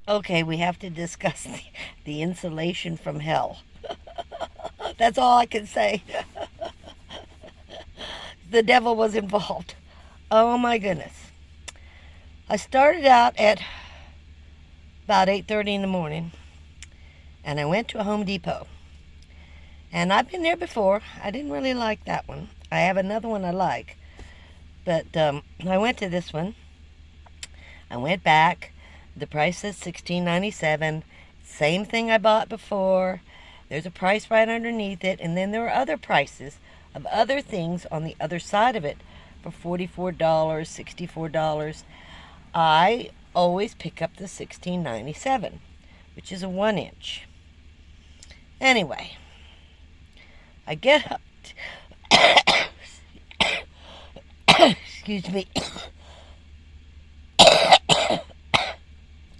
Okay, we have to discuss the insulation from hell. That's all I can say. The devil was involved. Oh my goodness. I started out at about 8:30 in the morning, and I went to a Home Depot. And I've been there before. I didn't really like that one. I have another one I like. But I went to this one. I went back. The price is $16.97. Same thing I bought before. There's a price right underneath it. And then there are other prices of other things on the other side of it for $44, $64. I always pick up the $16.97, which is a 1-inch. Anyway, I get up. Excuse me.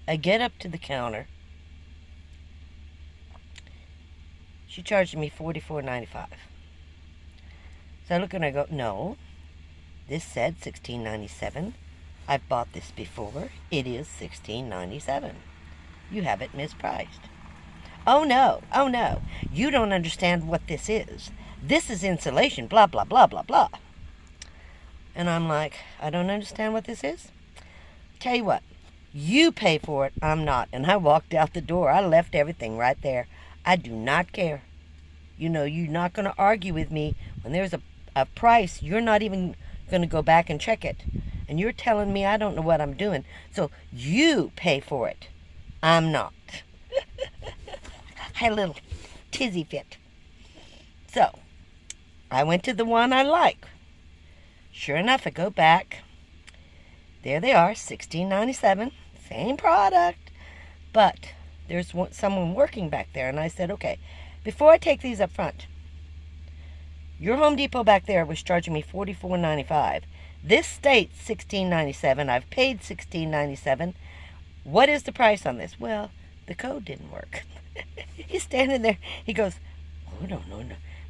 I get up to the counter. She charged me $44.95. So I look and I go, no, this said $16.97. I've bought this before. It is $16.97. You have it mispriced. Oh no, you don't understand what this is. This is insulation, blah, blah, blah, blah, blah. And I'm like, I don't understand what this is? Tell you what, you pay for it, I'm not. And I walked out the door. I left everything right there. I do not care. You know, you're not going to argue with me when there's a price. You're not even going to go back and check it. And you're telling me I don't know what I'm doing. So you pay for it. I'm not. I had a little tizzy fit. So, I went to the one I like. Sure enough, I go back. There they are, $16.97. Same product. But there's someone working back there. And I said, okay, before I take these up front, your Home Depot back there was charging me $44.95. This states $16.97. I've paid $16.97. What is the price on this? Well, the code didn't work. He's standing there. He goes, oh, no.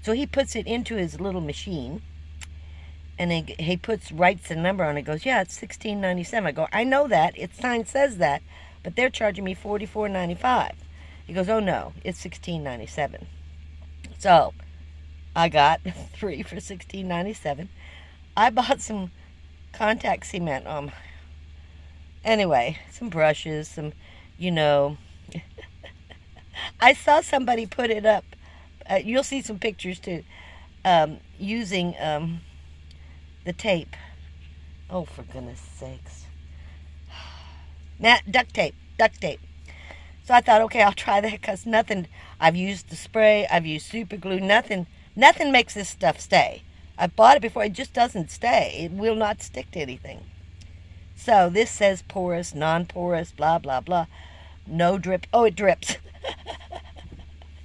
So he puts it into his little machine, and he writes the number on it. Goes, yeah, it's $16.97. I go, I know that. Its sign says that, but they're charging me $44.95. He goes, oh, no, it's $16.97. So I got 3 for $16.97. I bought some contact cement. Anyway, some brushes, some, I saw somebody put it up. You'll see some pictures too, using the tape. Oh, for goodness sakes. Duct tape. So I thought, okay, I'll try that because nothing, I've used the spray, I've used super glue, nothing makes this stuff stay. I bought it before, it just doesn't stay. It will not stick to anything. So this says porous, non-porous, blah, blah, blah. No drip. Oh, it drips.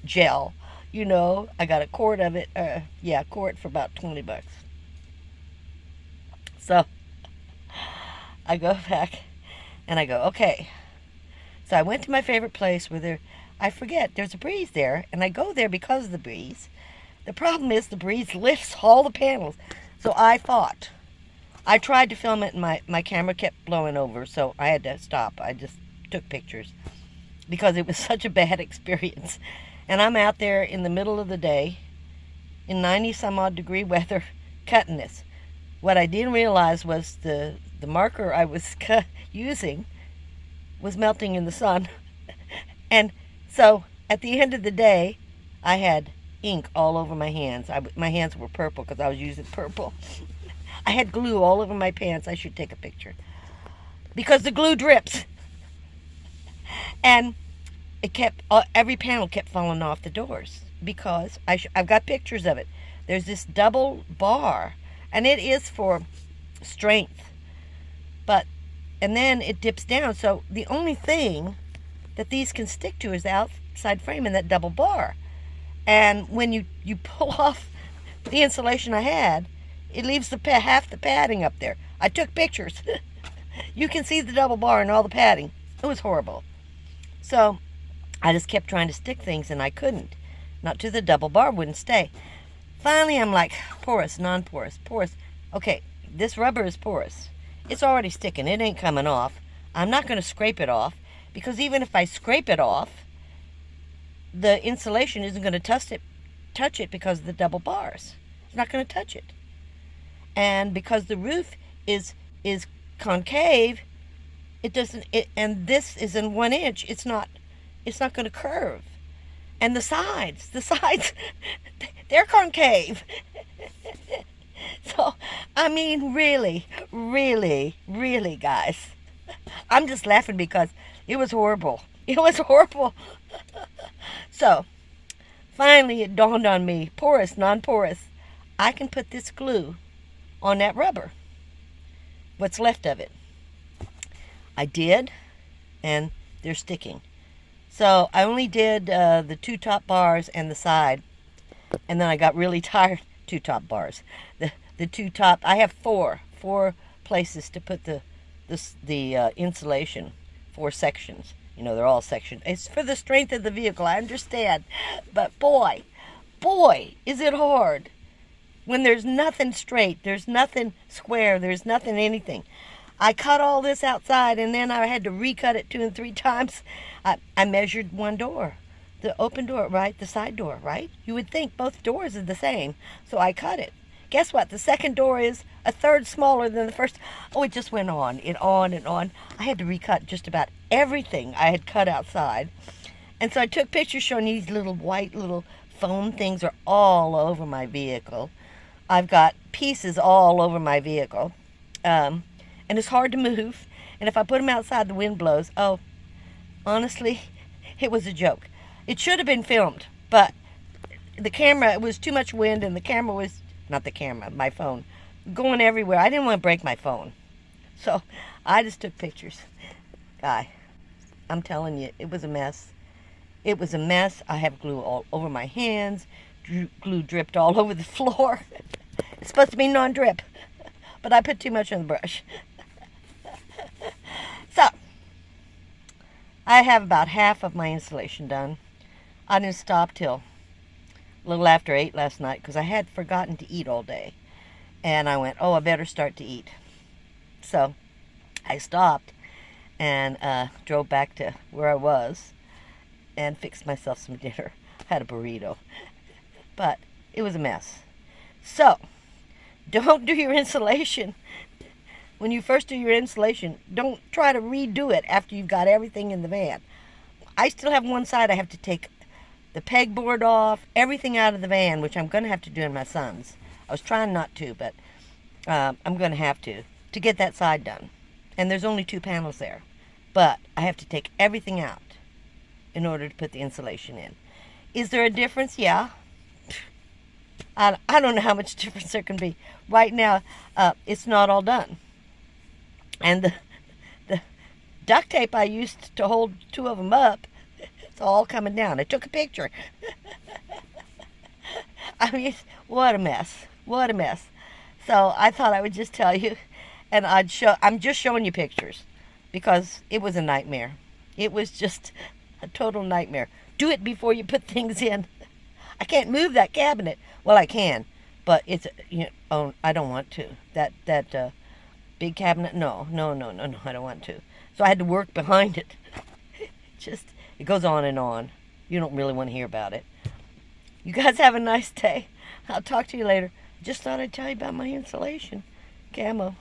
Gel. I got a quart of it. A quart for about $20. So I go back and I go, okay. So I went to my favorite place where there's a breeze there. And I go there because of the breeze. The problem is the breeze lifts all the panels. So I tried to film it and my camera kept blowing over, so I had to stop. I just took pictures because it was such a bad experience. And I'm out there in the middle of the day in 90 some odd degree weather cutting this. What I didn't realize was the marker I was using was melting in the sun. And so at the end of the day, I had ink all over my hands. My hands were purple because I was using purple. I had glue all over my pants. I should take a picture. Because the glue drips. And every panel kept falling off the doors. Because I've got pictures of it. There's this double bar. And it is for strength. And then it dips down. So the only thing that these can stick to is the outside frame and that double bar. And when you pull off the insulation I had, it leaves half the padding up there. I took pictures. You can see the double bar and all the padding. It was horrible. So I just kept trying to stick things and I couldn't. Not to the double bar, wouldn't stay. Finally, I'm like, porous, non-porous, porous. Okay, this rubber is porous. It's already sticking. It ain't coming off. I'm not going to scrape it off because even if I scrape it off, the insulation isn't going to touch it because of the double bars. It's not going to touch it. And because the roof is concave, it doesn't. And this is in 1 inch. It's not going to curve. And the sides, they're concave. So, I mean, really, really, really, guys. I'm just laughing because it was horrible. It was horrible. So, finally it dawned on me, porous, non-porous, I can put this glue on that rubber, what's left of it. I did, and they're sticking. So I only did the 2 top bars and the side, and then I got really tired. 2 top bars. The 2 top, I have four places to put the insulation, 4 sections. You know, they're all sectioned. It's for the strength of the vehicle, I understand. But boy, is it hard. When there's nothing straight, there's nothing square, there's nothing anything. I cut all this outside, and then I had to recut it 2 and 3 times. I measured 1 door. The open door, right? The side door, right? You would think both doors are the same. So I cut it. Guess what? The second door is 1/3 smaller than the first. Oh, it just went on and on and on. I had to recut just about everything I had cut outside. And so I took pictures showing these little white little foam things are all over my vehicle. I've got pieces all over my vehicle. And it's hard to move. And if I put them outside, the wind blows. Oh, honestly, it was a joke. It should have been filmed, but the camera, it was too much wind, and the camera was, not the camera, my phone, going everywhere. I didn't want to break my phone. So I just took pictures. Guy, I'm telling you, it was a mess. It was a mess. I have glue all over my hands. Glue dripped all over the floor. It's supposed to be non-drip, but I put too much on the brush. So, I have about half of my installation done. I didn't stop till a little after 8 last night because I had forgotten to eat all day. And I went, oh, I better start to eat. So, I stopped and drove back to where I was and fixed myself some dinner. I had a burrito. But it was a mess. So, don't do your insulation. When you first do your insulation, don't try to redo it after you've got everything in the van. I still have one side I have to take the pegboard off, everything out of the van, which I'm going to have to do in my son's. I was trying not to, but I'm going to have to get that side done. And there's only 2 panels there. But I have to take everything out in order to put the insulation in. Is there a difference? Yeah. I don't know how much difference there can be. Right now, it's not all done. And the duct tape I used to hold 2 of them up, it's all coming down. I took a picture. I mean, what a mess. What a mess. So I thought I would just tell you, and I'm just showing you pictures because it was a nightmare. It was just a total nightmare. Do it before you put things in. I can't move that cabinet. Well, I can, but it's, I don't want to. That big cabinet, no, I don't want to. So I had to work behind it. It goes on and on. You don't really want to hear about it. You guys have a nice day. I'll talk to you later. Just thought I'd tell you about my insulation. Camo.